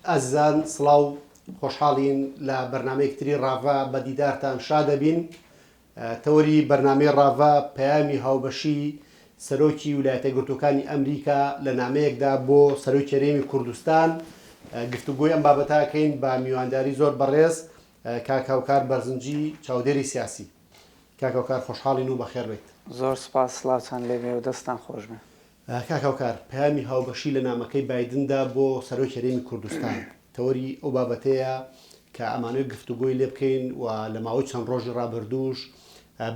ئازیزان سڵاو خۆشحاڵین لە بەرنمەیەکتری ڕاڤا بە دیدارتان شا دەبین. تەوەری بەرنمەی ڕاڤا پەیامی هاوبەشی سەرۆکی ویلایەتە یەکگرتووەکانی ئەمریکا لە نامەیەکدا بۆ سەرۆکی هەرێمی کوردستان گفتوگۆی ئەم بابەتاکەین بە میوانداری زۆر بەڕێز کاکاوکار بەرزنجی چاودێری سیاسی. کاکاوکار خۆشحاڵین و بەخێر بێت. زۆر سپاس سڵاوتان لێبێ و دەستان خۆش بێ. کاکاوکار پەیامی هاوبەشی لە نامەکەی بایدندا بۆ سەرۆکی هەرێمی کوردستان تەوەری ئەو بابەتەیە کە ئەمانەوەی گفتوگۆی لێ بکەین و لە ماوەی چەند ڕۆژی ڕابردووش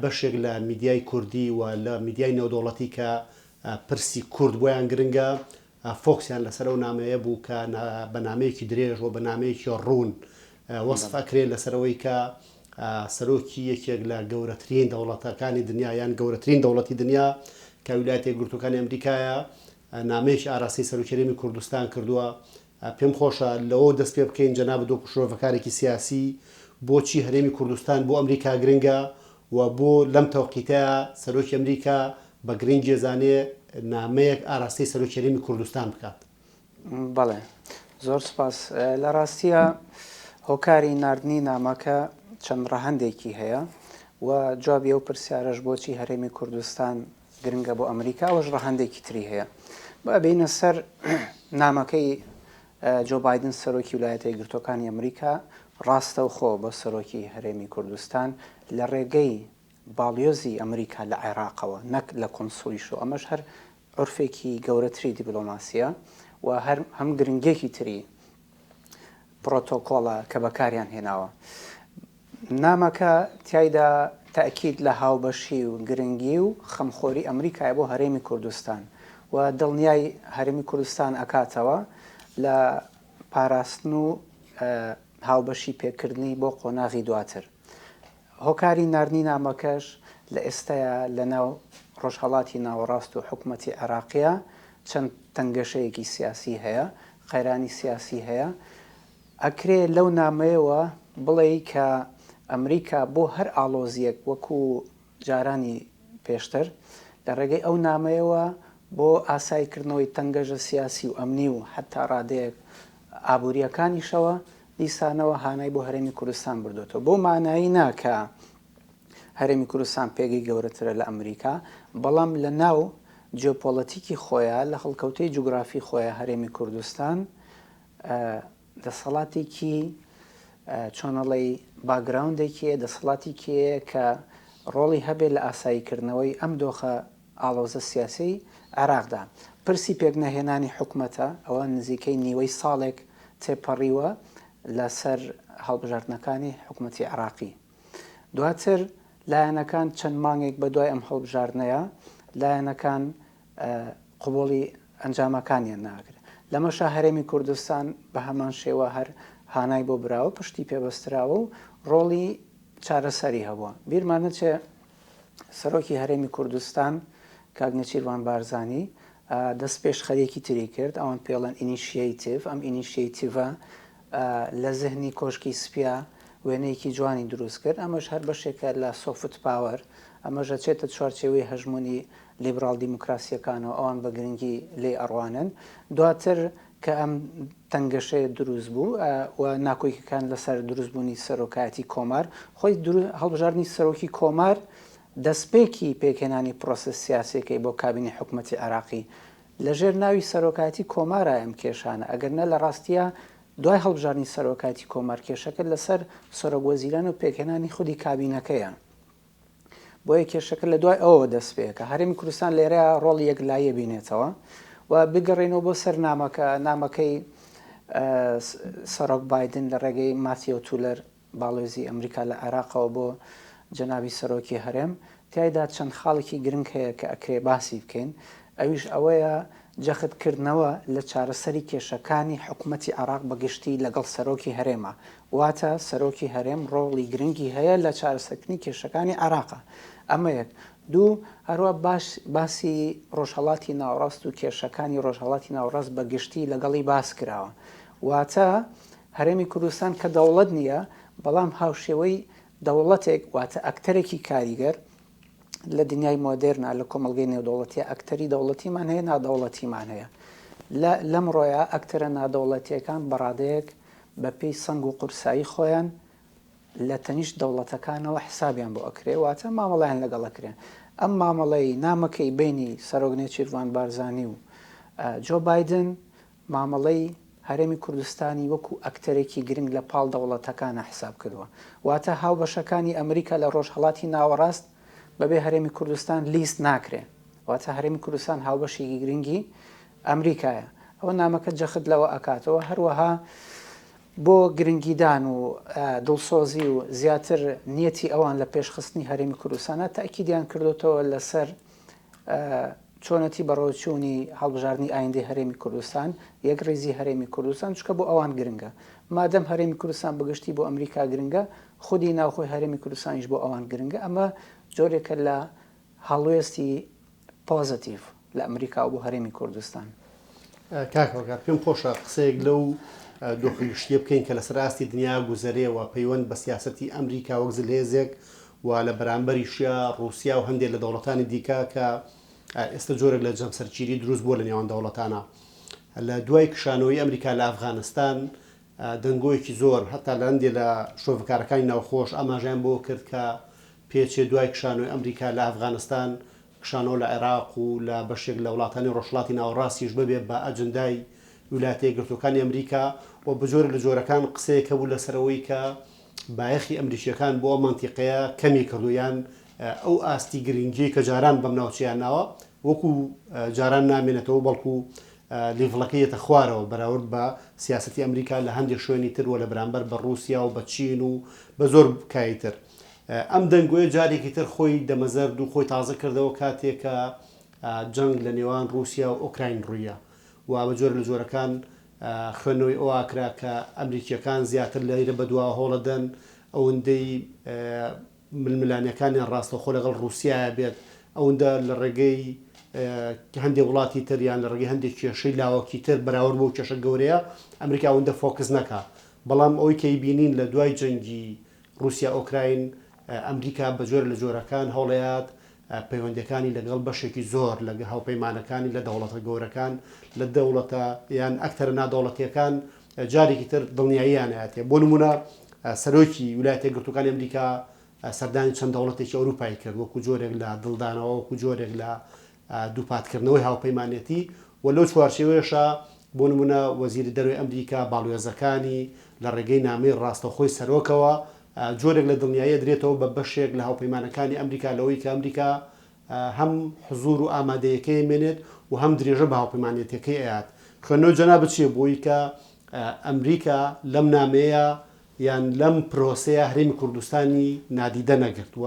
بەشێک لە میدیای کوردی و لە میدیای نێودەوڵەتی کە پرسی کورد بۆیان گرنگە فۆکسیان لەسەر ئەو نامەیە بوو کە بە نامەیەکی درێژ و بە نامەیەکی ڕوون وەسفەکرێت لەسەرەوەی کە سەرۆکی یەکێک لە گەورەترین دەوڵەتەکانی دنیا یان گەورەترین دەوڵەتی دنیا کە ویلایەتە یەکگرتووەکانی ئەمریکایە نامەیەکی ئاراستەی سەرۆکی هەرێمی کوردستان کردووە. پێم خۆشە لەوە دەست پێ بکەین جەناب دۆ شۆڤەکارێکی سیاسی بۆچی هەرێمی کوردستان بۆ ئەمریکا گرنگە و بۆ لەم تەوقیتەیە سەرۆکی ئەمریکا بە گرنگ جێزانێ نامەیەک ئاراستەی سەرۆکی هەرێمی کوردستان بکات. بەڵێ زۆر سپاس. لە ڕاستیە هۆکاری ناردنی نامەکە چەند ڕەهەندێکی هەیە و جوابی ئەو پرسیارەش بۆچی هەرێمی کوردستان گرنگە بۆ ئەمریکا وەش ڕەهەندێکی تری هەیە. با بینە سەر نامەکەی جۆ بایدن سەرۆکی ویلایەتە یەکگرتووەکانی ئەمریکا ڕاستە و خۆ بە سەرۆکی هەرێمی کوردستان لە ڕێگەی باڵیۆزی ئەمریکا لە عێراقەوە نەک لە کۆنسولیشۆ ئەمەش هەر عورفێکی گەورەتری دیبلۆماسیە و هەم گرنگێکی تری پرۆتۆکۆڵە کە بەکاریان هێناوە. نامەکە تایدا تاکید لە هاوبەشی و گرنگی و خەمخۆری ئەمریکای بۆ هەرێمی کوردستان و دڵنیای هەرێمی کوردستان ئەکاتەوە لە پاراستن و هاوبەشی پێکردنی بۆ قۆناغی دواتر. هۆکاری ناردنی نامەکەش لە ئێستاە لە ناو ڕۆژهەڵاتی ناوەڕاست و حکوومەتی عێراقیە چەند تەنگەشەیەکی سیاسی هەیە، قەیرانی سیاسی هەیە. ئەکرێ لەو نامەیەوە بڵێ کە ئەمریکا بۆ هەر ئاڵۆزیەک وەکو جارانی پێشتر لە ڕێگەی ئەو نامەیەوە بۆ ئاسایکردنەوەی تەنگەژە سیاسی و ئەمنی و حتا ڕادەیەک ئابوووریەکانیشەوە دیسانەوە هانای بۆ هەرێمی کوردستان بردوێتەوە. بۆ مانایی ناکە هەرێمی کوردستان پێگەی گەورەترە لە ئەمریکا، بەڵام لە ناو جیۆپۆلەتیکی خۆیان لە هەڵکەوتەی جوگرافی خۆیان هەرێمی کوردستان دەسەڵاتێکی چۆنەڵی باگراوندێکیە دەسەڵاتێکیە کە ڕۆڵی هەبێت لە ئاساییکردنەوەی ئەم دۆخە ئاڵۆزە سیاسی عێراقدا. پرسی پێکنەهێنانی حکوومەتە ئەوە نزیکەی نیوەی ساڵێک تێپەڕیوە لەسەر هەڵبژاردنەکانی حکوومەتی عێراقی. دواتر لایەنەکان چەند مانگێک بە دوای ئەم هەڵبژاردنەیە لایەنەکان قبوڵی ئەنجامەکانیان ناگرێت. لەمەشە هەرێمی کوردستان بە هەمان شێوە هەر هانای بۆ براوە پشتی پێبەستراوە و ڕۆڵی چارەسەری هەبووە. بیرمان نەچێ سەرۆکی هەرێمی کوردستان کاک نەچیروان بارزانی دەست پێش خەریەکی تری کرد، ئەوان پێڵەن ئینیشیەیتیڤ. ئەم ئینیشیەیتیڤە لە زەهنی کۆشکی سپیا وێنەیەکی جوانی دروست کرد. ئەمەش هەر بەشێکە لە سۆفت پاوەر، ئەمەژە چێتە چوارچێوەی هەژمونی لیبرال دیموکراسیەکانەوە ئەوان بە گرنگی لێ ئەڕوانن. دواتر کە ئەم تەنگەشەیە دروست بوو و ناکۆیکەکان لەسەر دروستبوونی سەرۆکایەتی کۆمار، خۆی هەڵبژاردننی سەرۆکی کۆمار دەستپێکی پێکهێنانی پرۆسس سیاسەکەی بۆ کابینی حکوومەتی عێراقی لەژێر ناوی سەرۆکایەتی کۆمارە ئەم کێشانە، ئەگەر نە لە ڕاستیە دوای هەڵبژاردننی سەرۆکایەتی کۆمار کێشەکە لەسەر سەرۆکوەزیران و پێکهێنانی خودی کابینەکەیە. بۆیە کێشەکە لە دوای ئەوە دەست پێەکە. هەرێمی کوردستان لێرەیە ڕۆڵی یەکلایە بینێتەوە و بگەڕێنەوە بۆ سەر نامەکەی سەرۆک بایدن لە ڕێگەی ماتیۆ تولەر باڵێزی ئەمریکا لە عێراقەوە بۆ جەنابی سەرۆکی هەرێم. تایدا چەند خاڵێکی گرنگ هەیە کە ئەکرێ باسی بکەین. ئەویش ئەوەیە جەختکردنەوە لە چارەسەری کێشەکانی حکوومەتی عێراق بەگشتی لەگەڵ سەرۆکی هەرێمە. واتە سەرۆکی هەرێم ڕۆڵی گرنگی هەیە لە چارەسەرکردنی کێشەکانی عێراقە. ئەمە یەک. دوو، هەروە باسی ڕۆژهەڵاتی ناوەڕاست و کێشەکانی ڕۆژهەڵاتی ناوەڕاست بەگشتی لەگەڵی باس کراوە. واتە هەرێمی کوردستان کە دەوڵەت نییە، بەڵام هاوشێوەی دەوڵەتێک واتە ئەکتەرێکی کاریگەر لە دنیای مۆدێرنا لە کۆمەڵگەی نێودەوڵەتیە ئەکتەری دەوڵەتیمان هەیە، نادەوڵەتیمان هەیە. لەم ڕۆیە ئەکتەرە نادەوڵەتیەکان بەڕادەیەک بە پێی سەنگ و قورسایی خۆیان لە تەنیشت دەوڵەتەکانەوە حسابیان بۆ ئەکرێ واتە مامەڵیان لەگەڵەکرێن. ئەم مامەڵەی نامەکەی بینی سەرۆگنێکی ڕوان بارزانی و جۆ بایدن مامەڵەی هەرێمی کوردستانی وەکو ئەکتەرێکی گرنگ لە پاڵ دەوڵەتەکانە حساب کردووە. واتە هاوبەشەکانی ئەمریکا لە ڕۆژهەڵاتی ناوەڕاست بەبێ هەرێمی کوردستان لیست ناکرێ. واتە هەرێمی کوردستان هاوبەشێکی گرنگی ئەمریکایە. ئەوە نامەکە جەخت لەوە ئەکاتەوە. هەروەها بۆ گرنگیدان و دڵسۆزی و زیاتر نیەتی ئەوان لە پێشخستنی هەرێمی کوردستانە تاکیدیان کردوتەوە لەسەر چۆنەتی بەڕۆچوونی هەڵبژاردننی ئایندەی هەرێمی کوردستان، یەک ڕێزی هەرێمی کوردستان، چکە بۆ ئەوان گرنگە. مادەم هەرێمی کوردستان بەگشتی بۆ ئەمریکا گرنگە، خودی ناوخۆی هەرێمی کوردستانیش بۆ ئەوان گرنگە. ئەمە جۆرێکە لە هەڵوێستی پۆزتیڤ لە ئەمریکا و بۆ هەرێمی کوردستان. کاکەوە پێم خۆشە قسەیەک لەو دۆخلیشتیە بکەین کە لەسەر ئاستی دنیا گوزەرێەوە پەیوەند بە سیاسەتی ئەمریکا وەک زلێزێک و لە بەرامبەریشیە ڕووسیا و هەندێک لە دەوڵەتانی دیکە کە ئێستا جۆرێک لە جەمسەرگیری دروست بووە لە نێوان دەوڵەتانە. لە دوای کشانەوەی ئەمریکا لە ئەفغانستان دەنگۆیەکی زۆر هەتا لە هەندێک لە شۆڤکارەکانی ناوخۆش ئاماژیان بۆ کرد کە پێچێ دوای کشانەوەی ئەمریکا لە ئەفغانستان کشانەوە لە عێراق و لە بەشێک لە وڵاتانی ڕۆژهەڵاتی ناوەڕاستیش ببێت بە ئەجندای ویلایەتە یەکگرتووەکانی ئەمریکا و بجۆرە لە جۆرەکان قسەیەکە بوو لەسەرەوەی کە بایەخی ئەمریکیەکان بۆ مەنتیقەیە کەمی کردویان ئەو ئاستی گرنگی کە جاران بەم ناوچیان ناوە وەکو جاران نامێنێتەوە بەڵکو لیڤڵەکەیەتە خوارەوە بەراورد بە سیاسەتی ئەمریکا لە هەندێک شوێنی تر و لە بەرامبەر بە ڕووسیا و بە چین و بە زۆر کایتر. ئەم دەنگۆیە جارێکی تر خۆی دەمەزەرد و خۆی تازە کردەوە کاتێکە جەنگ لە نێوان رووسیا و ئۆکراین ڕوویە و بە جۆر لە جۆرەکان خوێنەوەی ئەوواکرا کە ئەمریکیەکان زیاتر لەیرە بەدووە هۆڵەدەن ئەوەندەی ململانیەکانیان ڕاستەخۆ لەگەڵ رووسایە بێت ئەوەندە لە ڕێگەی هەندێک وڵاتی تریان لە ڕێگەی هەندێک کێشەی لاوەکی تر بەراورد بۆ کێشە گەورەیە ئەمریکا ئەوەندە فۆکس نەکا. بەڵام ئەوەی کەی بینین لە دوای جەنگی رووسیا ئۆکراین ئەمریکا بە جۆر لە جۆرەکان هەوڵەیات پەیوەندەکانی لەگەڵ بەشێکی زۆر لەگە هاوپەیمانەکانی لە دەوڵەتە گەورەکان لە دەوڵەتە یان ئەکتەرە نادەوڵەتیەکان جارێکی تر دڵنیاییان هاتێ. بۆ نمونە سەرۆکی ویلایەتە یەکگرتووەکانی ئەمریکا سەردانی چەند دەوڵەتێکی ئەوروپای کرد وەکو جۆرێک لە دڵدانەوە وەکو جۆرێک لە دووپاتکردنەوەی هاوپەیمانەتی و لەو چوارچێوەیەشە بۆ نمونە وەزیری دەروی ئەمریکا باڵوێزەکانی لە ڕێگەی نامەی ڕاستەخۆی سەرۆکەوە جۆرێک لە دڵنیاییە درێتەوە بە بەشێک لە هاوپەیمانەکانی ئەمریکا لەوەی کە ئەمریکا هەم حزور و ئامادەیەکەی مێنێت و هەم درێژە بە هاوپەیمانەتەکەی ئەیات. خوێندنەوە جەنا بچێ بۆی کە ئەمریکا لەم نامەیە یان لەم پرۆسەیە هەرێمی کوردستانی نادیدە نەگرت و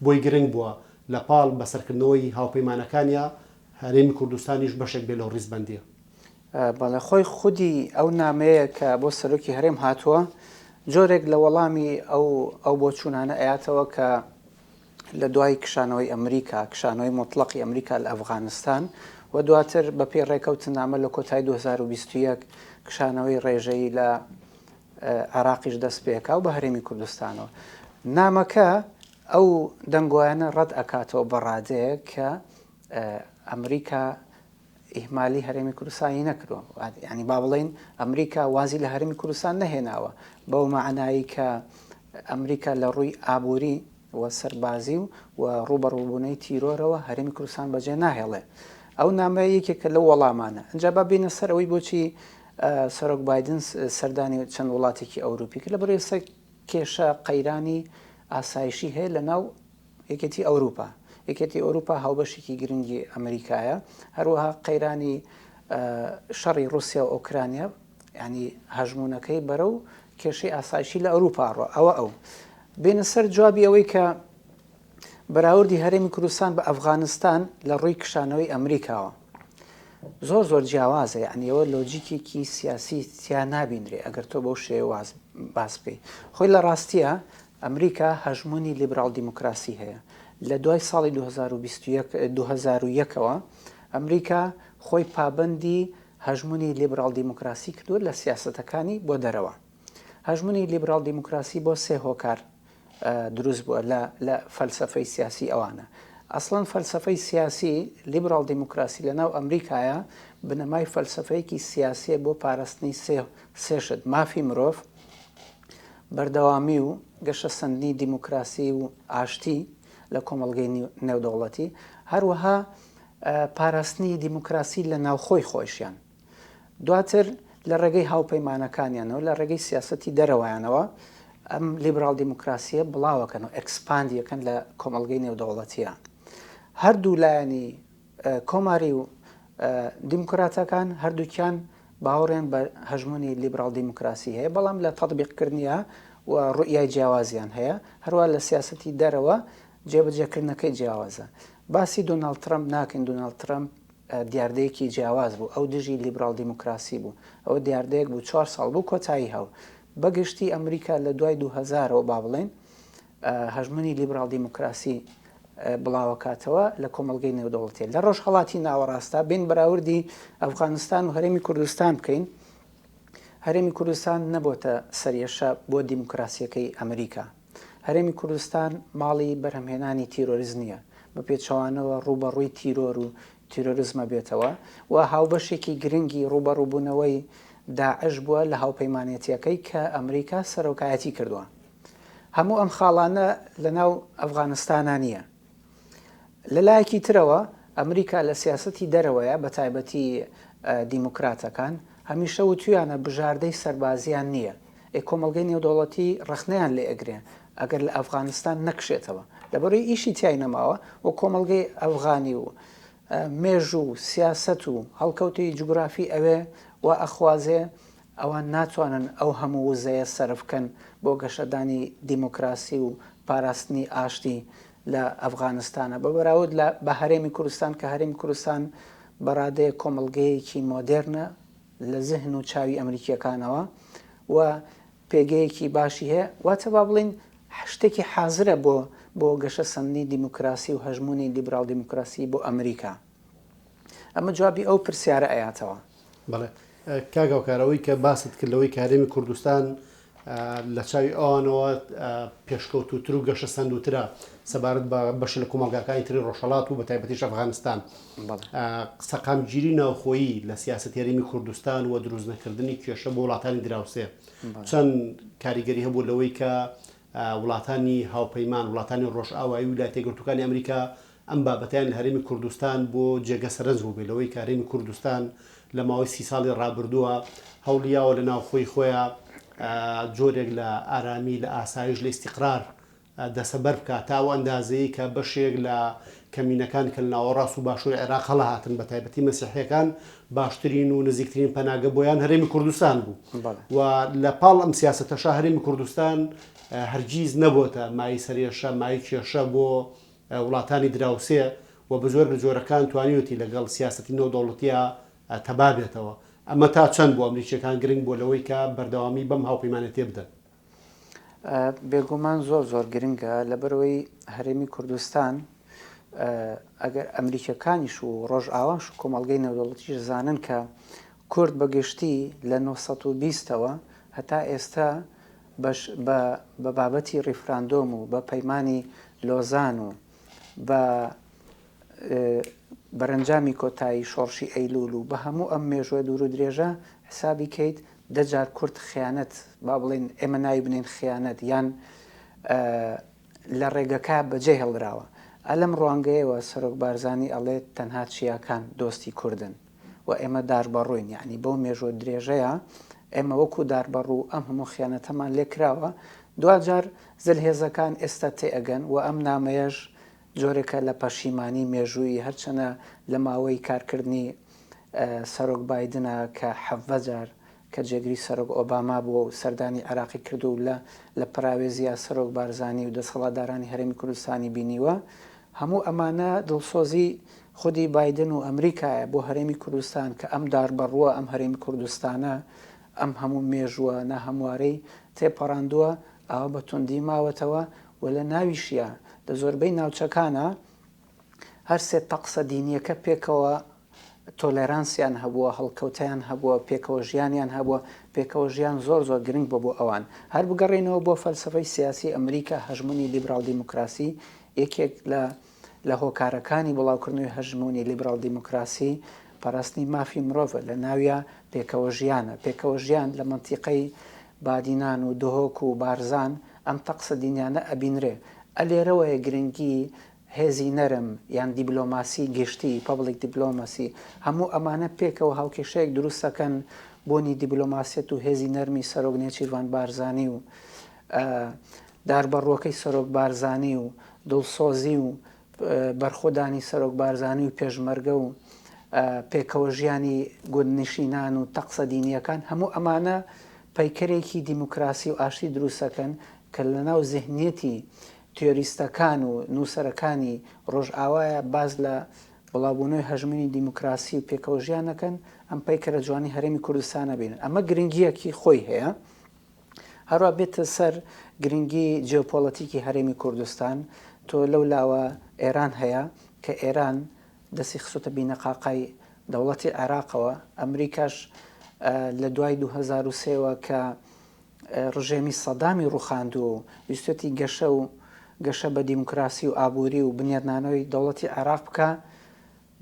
بۆی گرنگ بووە لە پاڵ بەسەرکردنەوەی هاوپەیمانەکانیە هەرێمی کوردستانیش بەشێک بێ لەو ڕیزبەندیە. بەڵێ خۆی خودی ئەو نامەیە کە بۆ سەرۆکی هەرێم هاتووە جۆرێک لە وەڵامی ئەو بۆ چوونانە ئەیاتەوە کە لە دوای کشانەوەی ئەمریکا کشانەوەی مطلقی ئەمریکا لە ئەفغانستان و دواتر بە پێ ڕێکەوتن نامە لە کۆتای 2021 کشانەوەی ڕێژەیی لە عێراقیش دەست پێکا و بە هەرێمی کوردستانەوە نامەکە ئەو دەنگۆیانە ڕەت ئەکاتەوە بەڕادەیە کە ئەمریکا ئیهمالی هەرێمی کوردستانی نەکردووە. ینی با بڵێن ئەمریکا وازی لە هەرێمی کوردستان نەهێناوە بەو معنایی کە ئەمریکا لە ڕووی ئابووری و سەربازی و ڕوبەڕووبوونەی تیرۆرەوە هەرێمی کوردستان بەجێ ناهێڵێ. ئەو نامەیە یەکێکە لە وەڵامانە. ئەنجا با بینە سەر ئەوەی بۆچی سەرۆک بایدن سەردانی چەند وڵاتێکی ئەوروپی کە لە بەرێسە کێشە قەیرانی ئاسایشی هەیە لە ناو یەکێتی ئەوروپا. یەکێتی ئەوروپا هاوبەشێکی گرنگی ئەمریکایە، هەروەها قەیرانی شەڕی رووسیا و ئۆکرانیا ینی هەژمونونەکەی بەرەو کێشەی ئاسایشی لە ئەوروپا ڕۆ ئەو بینە سەر جوابی ئەوەی کە بەراوردی هەرێمی کوردستان بە ئەفغانستان لە ڕووی کشانەوەی ئەمریکاوە زۆر جیاوازە. یعنیەوە لۆجیکێکی سیاسی تیا نابینرێ ئەگەر تۆ بەو شێوە باس بکەیت. خۆی لە ڕاستیە ئەمریکا هەژمونی لیبرال دیموکراسی هەیە. لە دوای ساڵی 2001ەوە ئەمریکا خۆی پابندی هەژمونی لیبرال دیموکراسی کردووە لە سیاسەتەکانی بۆ دەرەوە. هەژمونی لیبرال دیموکراسی بۆ سێ هۆکار دروست بووە لە فەلسفەی سیاسی ئەوانە. ئەسڵەن فەلسفەی سیاسی لیبرال دیموکراسی لەناو ئەمریکایە بنەمای فەلسفەیەکی سیاسیە بۆ پاراستنی سێشت مافی مرۆڤ، بەردەوامی و گەشە سەندنی دیموکراسی و ئاشتی لە کۆمەڵگەی نێودەوڵەتی، هەروەها پاراستنی دیموکراسی لە ناوخۆی خۆشیان. دواتر لە ڕێگەی هاوپەیمانەکانیانەوە لە ڕێگەی سیاسەتی دەرەوەیانەوە ئەم لیبرال دیموکراسیە بڵاوەکەنەوە ئەکسپاندیەکەن لە کۆمەڵگەی نێودەوڵەتیە. هەردوو لایەنی کۆماری و دیموکراتەکان هەردووکیان باوەڕێن بە هەژمونی لیبرال دیموکراسی هەیە، بەڵام لە تەطبیقکردنیە و ڕوئیای جیاوازیان هەیە، هەروە لە سیاسەتی دەرەوە جێبەجێکردنەکەی جیاوازە. باسی دۆناڵد ترەمپ ناکەین. دۆناڵد ترەمپ دیاردەیەکی جیاواز بوو، ئەو دژی لیبرال دیموکراسی بوو، ئەوە دیاردەیەک بوو 4 ساڵ بوو کۆتایی هەو. بەگشتی ئەمریکا لە دوای 2000ەوە با بڵێن هەژمنی لیبرال دیموکراسی بڵاوەکاتەوە لە کۆمەڵگەی نێودەوڵەتیە. لە ڕۆژهەڵاتی ناوەڕاستە بین بەراوردی ئەفغانستان و هەرێمی کوردستان بکەین، هەرێمی کوردستان نەبووتە سەرێشە بۆ دیموکراسیەکەی ئەمریکا. هەرێمی کوردستان ماڵی بەرهەمهێنانی تیرۆریزم نییە، بە پێچەوانەوە ڕوبەڕووی تیرۆر و تیرۆریزمە بێتەوە و هاوبەشێکی گرنگی ڕوبەڕووبوونەوەی داعش بووە لە هاوپەیمانێتیەکەی کە ئەمریکا سەرۆکایەتی کردووە. هەموو ئەم خاڵانە لەناو ئەفغانستانە نییە. لەلایەکی ترەوە ئەمریکا لە سیاسەتی دەرەوەیە بە تایبەتی دیموکراتەکان هەمیشە وتویانە بژاردەی سەربازیان نییە. کۆمەڵگەی نێودەوڵەتی ڕخنەیان لێ ئەگرێن ئەگەر لە ئەفغانستان نەکشێتەوە، لەبەرەوەی ئیشی تای نەماوە و کۆمەڵگەی ئەفغانی و مێژ و سیاست و هەڵکەوتی جوگرافی ئەوێ و ئەخوازێ ئەوان ناتوانن ئەو هەموو وزەیە سەرفکەن بۆ گەشەدانی دیموکراسی و پاراستنی ئاشتی لە ئەفغانستانە. بە بەراورد بە هەرێمی کوردستان کە هەرێمی کوردستان بەڕادەیە کۆمەڵگەیەکی مۆدێرنە لە زەهن و چاوی ئەمریکیەکانەوە و پێگەیەکی باشی هەیە، واتە با بڵین شتێکی حازرە بۆ گەشە سەندنی دیموکراسی و هەژمونی لیبرال دیموکراسی بۆ ئەمریکا. ئەمە جوابی ئەو پرسیارە ئەیاتەوە. بەڵێ کاگاوکارەوەی کە باست کردەوەی کە هەرێمی کوردستان لە چاوی ئەوانەوە پێشکەوتوتر و گەشە سەندوترە سەبارەت بە بەش لە کۆمەڵگاکانی تری ڕۆژهەڵات و بە تایبەتیش ئەفغانستان. سەقامگیری ناوخۆیی لە سیاسەتی هەرێمی کوردستان و دروست نەکردنی کێشە بۆ وڵاتانی دراوسێ چەند کاریگەری هەبوو لەوەی کە وڵاتانی هاوپەیمان وڵاتانی ڕۆژئاوایی ویلایەتە یەکگرتووەکانی ئەمریکا ئەم بابەتیان لە هەرێمی کوردستان بۆ جێگە سەرنج بوو بێ لەوەی کە هەرێمی کوردستان لە ماوەی 30 ساڵی ڕابردووە هەوڵیاوە لە ناوخۆی خۆیان جۆرێک لە ئارامی لە ئاسایش لە ئیستیقرار دەسەبەر بکات تا ئەو ئەندازەیە کە بەشێک لە کەمینەکان کە لە ناوەڕاست و باشووری عێراق هەڵەهاتن بە تایبەتی مەسیحیەکان باشترین و نزیکترین پەناگە بۆیان هەرێمی کوردستان بوو و لە پاڵ ئەم سیاسەتەشە هەرێمی کوردستان هەرگیز نەبووتە مای سەرێشە مای کێشە بۆ وڵاتانی دراوسێ و بە زۆر لە جۆرەکان توانیوتی لەگەڵ سیاسەتی نێودەوڵەتیە تەبابێتەوە. ئەمە تا چەند بۆ ئەمریکیەکان گرنگ بۆ لەوەی کە بەردەوامی بەم هاوپەیمانێتێ بدەن؟ بێگومان زۆر گرنگە لەبەرەوەی هەرێمی کوردستان ئەگەر ئەمریکیەکانیش و ڕۆژئاواش و کۆمەڵگەی نێودەوڵەتیش زانن کە کورد بەگشتی لە 1920ەوە هەتا ئێستا بە بابەتی ڕیفراندۆم و بە پەیمانی لۆزان و بە بەرەنجامی کۆتایی شۆڕشی ئەیلول و بە هەموو ئەم مێژوە دوور و درێژە حسابی کەیت دەجار کورد خیانەت با بڵێن ئێمە ناوی بنین خیانەت یان لە ڕێگەکە بەجێ هێڵراوە. ئەلەم ڕوانگەیەوە سەرۆک بارزانی ئەڵێت تەنها چیاکان دۆستی کوردن و ئێمە داربەڕووین، یعنی بەو مێژوە درێژەیە ئێمە وەکو داربەڕوو ئەم هەموو خیانەتەمان لێکراوە. دوجار زلهێزەکان ئێستا تێئەگەن و ئەم نامەیەش جۆرێکە لە پەشیمانی مێژووی هەرچەنە لە ماوەی کارکردنی سەرۆک بایدنە کە 17 جار کە جێگری سەرۆک ئۆباما بووە و سەردانی عێراقی کردو لە پراوێزیە سەرۆک بارزانی و دەسەڵاتدارانی هەرێمی کوردستانی بینیوە. هەموو ئەمانە دڵسۆزی خودی بایدن و ئەمریکایە بۆ هەرێمی کوردستان کە ئەم داربەڕووە ئەم هەرێمی کوردستانە ئەم هەموو مێژووە ناهەموارەی تێپەڕاندووە ئەوە بە توندی ماوەتەوە و لە ناویشیە لە زۆربەی ناوچەکانە هەر سێ تەقسە دینیەکە پێکەوە تۆلێرانسیان هەبووە، هەڵکەوتیان هەبووە، پێکەوە ژیانیان هەبووە، پێکەوە ژیان زۆر گرنگ بۆ ئەوان. هەر بگەڕێنەوە بۆ فەلسفەی سیاسی ئەمریکا هەژمونی لیبرال دیموکراسی یەکێک لە لە هۆکارەکانی بڵاوکردنەوەی هەژمونی لیبرال دیموکراسی پاراستنی مافی مرۆڤە لە ناویە پێکەوە ژیانە پێکەوە ژیان لە منتیقەی بادینان و دهۆک و بارزان ئەم تەقسە دینیانە ئەبینرێ ئەلێرەوەیە گرنگی هێزی نەرم یان دیبلۆماسی گشتی پەبلیک دیبلۆماسی هەموو ئەمانە پێکەوە هاوکێشەیەک دروستەکەن بۆنی دیبلۆماسیەت و هێزی نەرمی سەرۆک نێچیروان بارزانی و داربەڕۆکەی سەرۆک بارزانی و دڵسۆزی و بەرخۆدانی سەرۆک بارزانی و پێشمەرگە و پێکەوە ژیانی گوندنشینان و تەقسە دینیەکان هەموو ئەمانە پەیکەرێکی دیموکراسی و ئاشتی دروستەکەن کە لە ناو زیهنیەتی تیۆریستەکان و نووسەرەکانی ڕۆژئاوایە باز لە بڵاوبوونەوەی هەژمنی دیموکراسی و پێکەوە ژیانەکەن ئەم پەیکەرە جوانی هەرێمی کوردستانە بینن ئەمە گرنگیەکی خۆی هەیە هەروە بێتە سەر گرنگی جیۆپۆلەتیکی هەرێمی کوردستان تۆ لەو لاوە ئێران هەیە کە ئێران دەستی خسوتە بینەقاقای دەوڵەتی عێراقەوە ئەمریکاش لە دوای 2023ەوە کە ڕژێمی سەدامی ڕوخاندووە و ویستەتی گەشە بە دیموکراسی و ئابووری و بنیادنانەوەی دەوڵەتی عێراق بکە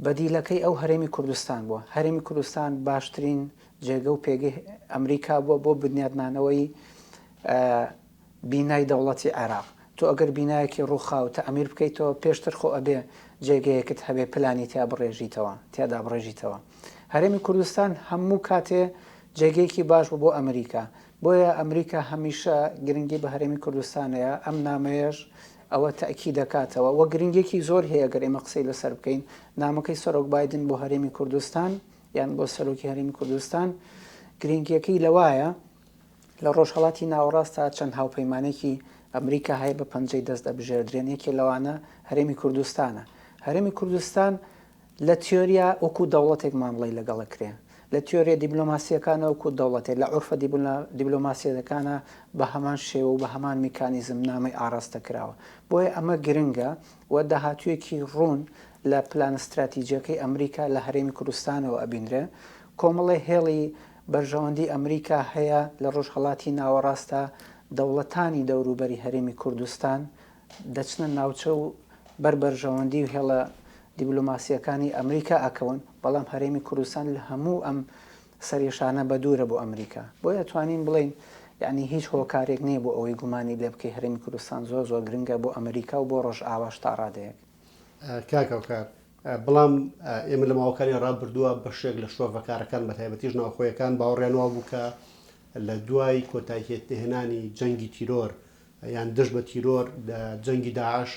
بەدیلەکەی ئەو هەرێمی کوردستان بووە هەرێمی کوردستان باشترین جێگە و پێگەی ئەمریکا بووە بۆ بنیادنانەوەی بینای دەوڵەتی عێراق تۆ ئەگەر بینایەکی ڕووخاو تە ئەمیر بکەیتەوە پێشتر خۆ ئەبێ جێگەیەکت هەبێ پلانی تیا بڕێژیتەوە تیادا بڕێژیتەوە هەرێمی کوردستان هەموو کاتێ جێگەیەکی باش بوو بۆ ئەمریکا بۆیە ئەمریکا هەمیشە گرنگی بە هەرێمی کوردستانەیە ئەم نامەیەش ئەوە تاکی دەکاتەوە وە گرنگێکی زۆر هەیە گەر ئێمە قسەی لەسەر بکەین نامەکەی سەرۆک بایدن بۆ هەرێمی کوردستان یان بۆ سەرۆکی هەرێمی کوردستان گرنگیەکەی لەوایە لە ڕۆژهەڵاتی ناوەڕاستە چەند هاوپەیمانێکی ئەمریکا هەیە بە پەنجەی دەست دەبژێردرێن یەکێ لەوانە هەرێمی کوردستانە هەرێمی کوردستان لە تیۆریا وەکو دەوڵەتێک مامڵی لەگەڵەکرێ لە تیۆریە دیبلۆماسیەکانە وەکو دەوڵەتێک لە عورفە دیبلۆماسیەکانە بە هەمان شێوە و بە هەمان میکانیزم نامی ئاراستە کراوە بۆیە ئەمە گرنگە وە داهاتوویەکی ڕوون لە پلان استراتیجیەکەی ئەمریکا لە هەرێمی کوردستانەوە ئەبینرێ کۆمەڵی هێڵی بەرژەوەندی ئەمریکا هەیە لە ڕۆژهەڵاتی ناوەڕاستە دەوڵەتانی دەوروبەری هەرێمی کوردستان دەچنە ناوچە و بەربەرژەوەندی و هێڵە دیبلۆماسیەکانی ئەمریکا ئەکەون بەڵام هەرێمی کوردستان لە هەموو ئەم سەرێشانە بە دوورە بۆ ئەمریکا بۆیە توانین بڵین یعنی هیچ هۆکارێک نییە بۆ ئەوەی گومانی لێ بکەی هەرێمی کوردستان زۆر زۆر گرنگە بۆ ئەمریکا و بۆ ڕۆژئاواش تا ڕادەیەک کاکەوکار بەڵام ئێمە لە ماوەکانی ڕابردووە بەشێک لە شۆڤەکارەکان بە تایبەتیش ناوخۆیەکان باوەڕیانەوە بوو کە لە دوای کۆتاییهێنانی جەنگی تیرۆر یان دژ بە تیرۆر جەنگی داعش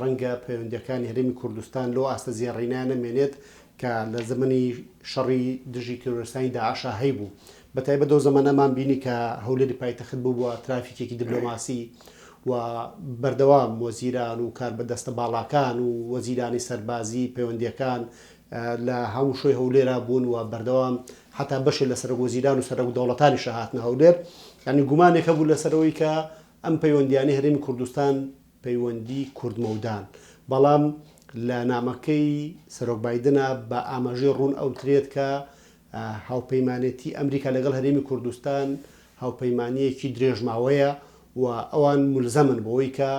ڕەنگە پەیوەندیەکانی هەرێمی کوردستان لەو ئاستە زیێڕینیانە مێنێت کە لە زمانی شەڕی دژی تیرۆریستانی داعشە هەیبوو بە تایبەت ئەو زەمانەمان بینی کە هەولێری پایتەخت بوو بووە ترافیکێکی دیبلۆماسی و بەردەوام وەزیران و کار بەدەستە باڵاکان و وەزیرانی سەربازی پەیوەندیەکان لە هەموو شوێ هەولێرا بوون و بەردەوام حتا بەشێ لە سەرۆک وەزیران و سەرۆک دەوڵەتانی شەهاتنە هەولێر یعنی گومانێک هەبوو لەسەرەوەی کە ئەم پەیوەندیانەی هەرێمی کوردستان پەیوەندی کوردمەودان بەڵام لە نامەکەی سەرۆک بایدنە بە ئاماژەی ڕوون ئەوترێت کە هاوپەیمانێتی ئەمریکا لەگەڵ هەرێمی کوردستان هاوپەیمانیەکی درێژماوەیە و ئەوان ملزەمن بۆەوەی کە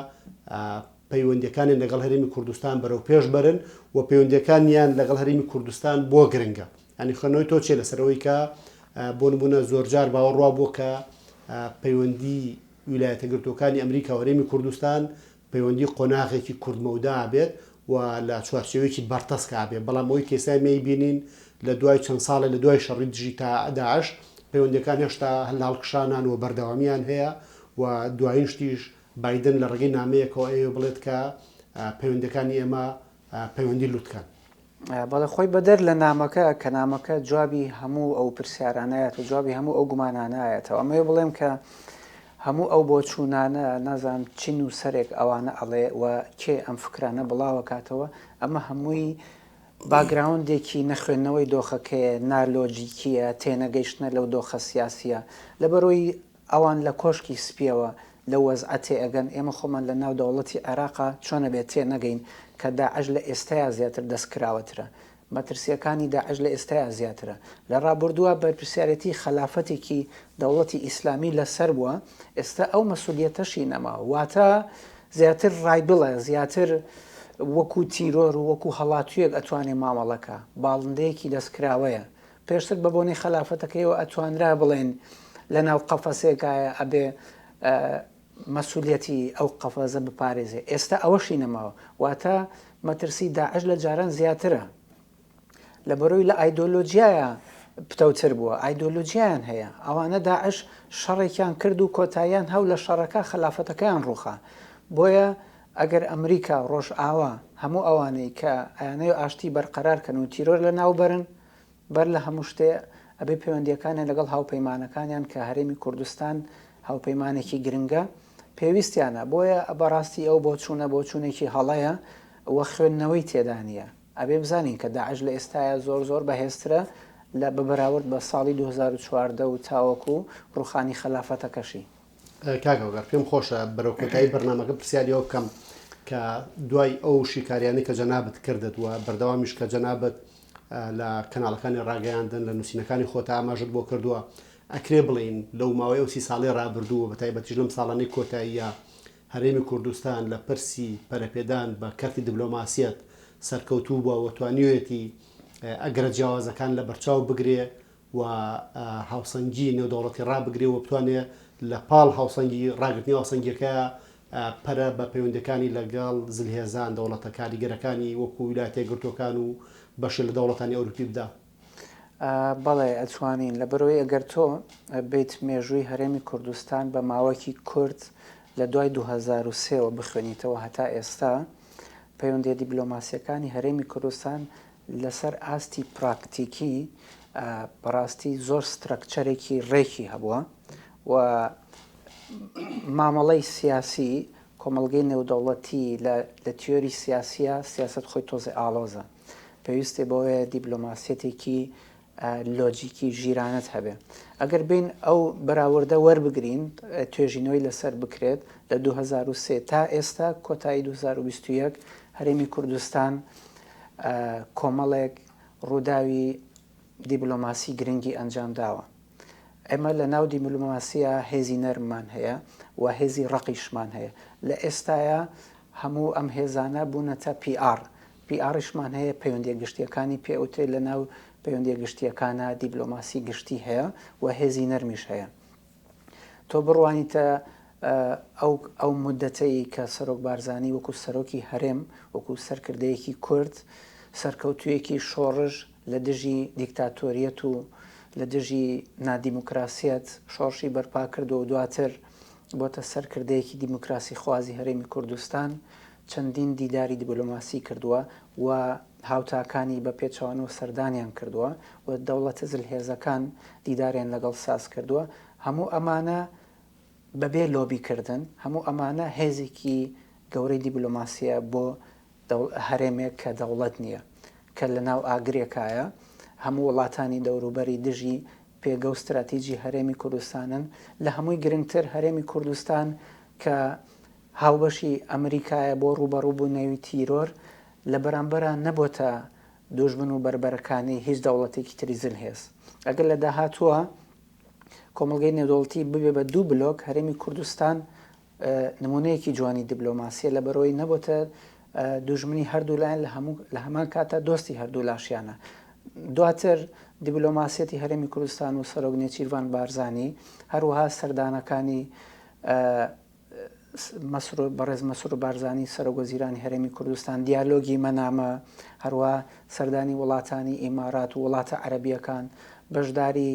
پەیوەندیەکانی لەگەڵ هەرێمی کوردستان بەرەو پێش بەرن و پەیوەندیەکانیان لەگەڵ هەرێمی کوردستان بۆ گرنگە ئەنی خەنەوەی تۆ چێ لەسەرەوەی کە بۆ نمونە زۆرجار باوەڕوا بوو کە پەیوەندی ویلایەتە گرتوەکانی ئەمریکا و هەرێمی کوردستان پەیوەندی قۆناغێکی کوردمەودا بێت و لە چوارچێوەیەکی بەرتەسکا بێت بەڵام ئەوەی کێسای مێی بینین لە دوای چەند ساڵە لە دوای شەڕی دژی تا داعش پەیوەندیەکان هێشتا هەڵاڵکشانان و بەردەوامیان هەیە و دوایین شتیش بایدن لە ڕێگەی نامەیەکەوە ئێوە بڵێت کە پەیوەندەکانی ئێمە پەیوەندی لوتکەن بەڵێ خۆی بەدەر لە نامەکە کە نامەکە جوابی هەموو ئەو پرسیارانایەت و جوابی هەموو ئەو گومانانایەتەوە ئەمە بڵێم کە هەموو ئەو بۆ چوونانە نازانم چین و سەرێک ئەوانە ئەڵێ و کێ ئەم فکرانە بڵاوە کاتەوە ئەمە هەمووی باگراوندێکی نەخوێندنەوەی دۆخەکەیە نالۆجیکیە تێنەگەیشتنە لەو دۆخە سیاسیە لەبەرەوەی ئەوان لە کۆشکی سپیەوە لە وەزعەتێ ئەگەن ئێمە خۆمان لە ناو دەوڵەتی عێراقا چۆنە بێت تێ نەگەین کە داعش لە ئێستایا زیاتر دەستکراوەترە مەترسیەکانی داعش لە ئێستایا زیاترە لە ڕابردووە بەرپرسیارەتی خەلافەتێکی دەوڵەتی ئیسلامی لەسەر بووە ئێستا ئەو مەسوولیەتەشی نەما واتە زیاتر ڕای بڵێ زیاتر وەکو تیرۆر و وەکو هەڵاتویەک ئەتوانێت مامەڵەکە باڵندەیەکی دەستکراوەیە پێشتر بە بۆنەی خلافەتەکەیەوە ئەتوانرا بڵێن لە ناو قەفەسێکایە ئەبێ مەسئولیەتی ئەو قەفەزە بپارێزێ ئێستا ئەوەشی نەماوە واتە مەترسی داعش لە جاران زیاترە لە بەرۆی لە ئایدۆلۆجیایە پتەوتر بووە ئایدۆلۆجییان هەیە ئەوانە داعش شەڕێکیان کرد و کۆتاییان هەو لە شەڕەکە خلافەتەکەیان ڕووخا بۆیە ئەگەر ئەمریکا ڕۆژ ئاوا هەموو ئەوانەی کە ئەیانەیە ئاشتی بەرقەرارکەن و تیرۆر لە ناوبەرن بەر لە هەموو شتێ ئەبێ پەیوەندیەکانیان لەگەڵ هاوپەیمانەکانیان کە هەرێمی کوردستان هاوپەیمانێکی گرنگە پێویستیانە بۆیە بەڕاستی ئەو بۆ چوونێکی هەڵەیە وە خوێندنەوەی تێدا نیە ئەبێ بزانین کە داعش لە ئێستاە زۆر بەهێزترە لە بەبراورد بە ساڵی 2014 و تاوەکو ڕوخانی خلافەتەکەشی کاگەوگەر پێم خۆشە بەرەو کۆتایی بەرنامەکە پرسیاریەوە بکەم کە دوای ئەو شیکاریانی کە جەنابەت کردت و بەردەوامیش کە جەنابەت لە کەناڵەکانی ڕاگەیاندن لە نووسینەکانی خۆتا ئاماژت بۆ کردووە ئەکرێ بڵین لەو ماوەی ئەو 30 ساڵی ڕابردووە بە تایبەتیش لەم ساڵانەی کۆتاییە هەرێمی کوردستان لە پرسی پەرەپێدان بە کەرتی دیبلۆماسیەت سەرکەوتوو بووە و توانیوێتی ئەگەرە جیاوازەکان لە بەرچاو بگرێ و هاوسەنگی نێودەوڵەتی ڕابگرێ و بتوانێت لە پاڵ هاوسەنگی ڕاگررتنی هاوسەنگیەکە پەرە بە پەیوەندەکانی لەگەڵ زلهێزان دەوڵەتە کاریگەرەکانی وەکو ویلایەتە یەکگرتووەکان و بەشی لە دەوڵەتانی ئەوروپی بدا. بەڵێ ئەتوانین لە بەرەوەی ئەگەر تۆ بیت مێژووی هەرێمی کوردستان بە ماوەکی کورد لە دوای 2023ەوە بخوێنیتەوە هەتا ئێستا پەیوەندی دیبلۆماسیەکانی هەرێمی کوردستان لەسەر ئاستی پراکتیکی بەڕاستی زۆر سترەکچەرێکی ڕێکی هەبووە و مامەڵەی سیاسی کۆمەڵگەی نێودەوڵەتی لە تیۆری سیاسیە سیاست خۆی تۆزی ئاڵۆزە پێویستێ بۆیە دیبلۆماسیەتێکی لۆجیکی ژیرانەت هەبێ ئەگەر بین ئەو بەراوردە وەربگرین توێژینەوەی لەسەر بکرێت لە 2023 تا ئێستا کۆتایی 2021 هەرێمی کوردستان کۆمەڵێک ڕووداوی دیبلۆماسی گرنگی ئەنجام داوە ئێمە لە ناو دیبلۆماسیە هێزی نەرممان هەیە و هێزی ڕقیشمان هەیە لە ئێستاە هەموو ئەم هێزانە بوونەتە PRشمان هەیە پەیوەندیە گشتیەکانی پێوتێ لە ناو پەیوەندیە گشتیەکانە دیبلۆماسی گشتی هەیە و هێزی نەرمیش هەیە تۆ بڕوانیتە ئەو مدەتەی کە سەرۆک بارزانی وەکو سەرۆکی هەرێم وەکو سەرکردەیەکی کورد سەرکەوتویەکی شۆڕژ لە دژی دیکتاتۆریەت و لە دژی نادیموکراسیەت شۆڕشی بەرپا کردو و دواتر بۆتە سەرکردەیەکی دیموکراسی خوازی هەرێمی کوردستان چەندین دیداری دیبلۆماسی کردووە و هاوتاکانی بە پێچەوانەوە سەردانیان کردووە و دەوڵەتە زلهێزەکان دیداریان لەگەڵ ساز کردووە هەموو ئەمانە بەبێ لۆبیکردن هەموو ئەمانە هێزێکی گەورەی دیبلۆماسیە بۆ هەرێمێک کە دەوڵەت نییە کە لە ناو ئاگرێکایە هەموو وڵاتانی دەوروبەری دژی پێگە و استراتیژی هەرێمی کوردستانن لە هەمووی گرنگتر هەرێمی کوردستان کە هاوبەشی ئەمریکایە بۆ ڕوبەڕوو بوو نێوی تیرۆر لە بەرامبەرە نەبۆتە دوژمن و بربەرەکانی هیچ دەوڵەتێکی تری زلهێز ئەگەر لە داهاتووە کۆمەڵگەی نێودەوڵەتی ببێ بە دوو بلۆک هەرێمی کوردستان نمونەیەکی جوانی دیبلۆماسیە لە بەرەوەی نەبۆتە دوژمنی هەردوو لایەن لە هەمان کاتە دۆستی هەردوو لاشیانە دواتر دیبلۆماسیەتی هەرێمی کوردستان و سەرۆک نێچیروان بارزانی هەروەها سەردانەکانی بەڕێز مەسرور بارزانی سەرۆکوەزیرانی هەرێمی کوردستان دیالۆگی مەنامە هەروە سەردانی وڵاتانی ئیمارات و وڵاتە عەرەبیەکان بەشداری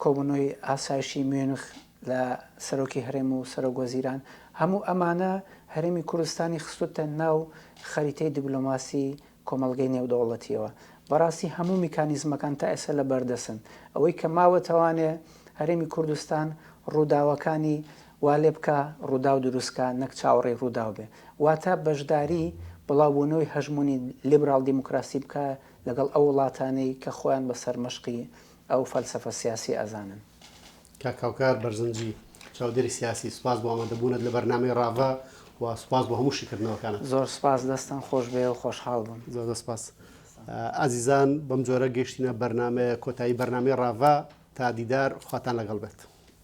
کۆبوونەوەی ئاسایشی میونخ لە سەرۆکی هەرێم و سەرۆکوەزیران هەموو ئەمانە هەرێمی کوردستانی خستوتە ناو خەریتەی دیبلۆماسی کۆمەڵگەی نێودەوڵەتیەوە بەڕاستی هەموو میکانیزمەکان تا ئێستا لە بەردەسن ئەوەی کە ماوەتەوانێ هەرێمی کوردستان ڕووداوەکانی وا لێ بکە ڕوودا و دروستکە نەک چاوەڕێی ڕووداو بێ واتە بەشداری بڵاوبوونەوەی هەژمونی لیبرال دیموکراسی بکە لەگەڵ ئەو وڵاتانەی کە خۆیان بەسەر مەشقی ئەو فەلسەفە سیاسی ئەزانن کاکاوکار بەرزنجی چاودێری سیاسی سوپاس بۆ ئامادەبوونت لە بەرنامەی ڕاڤا و سوپاس بۆ هەموو شیکردنەوەکانت زۆر سوپاس دەستان خۆش بێ و خۆشحاڵ بووم زۆر سوپاس ئازیزان بەم جۆرە گەشتینە بەرنامە کۆتایی بەرنامەی ڕاڤا تا دیدار خواتان لەگەڵ بێت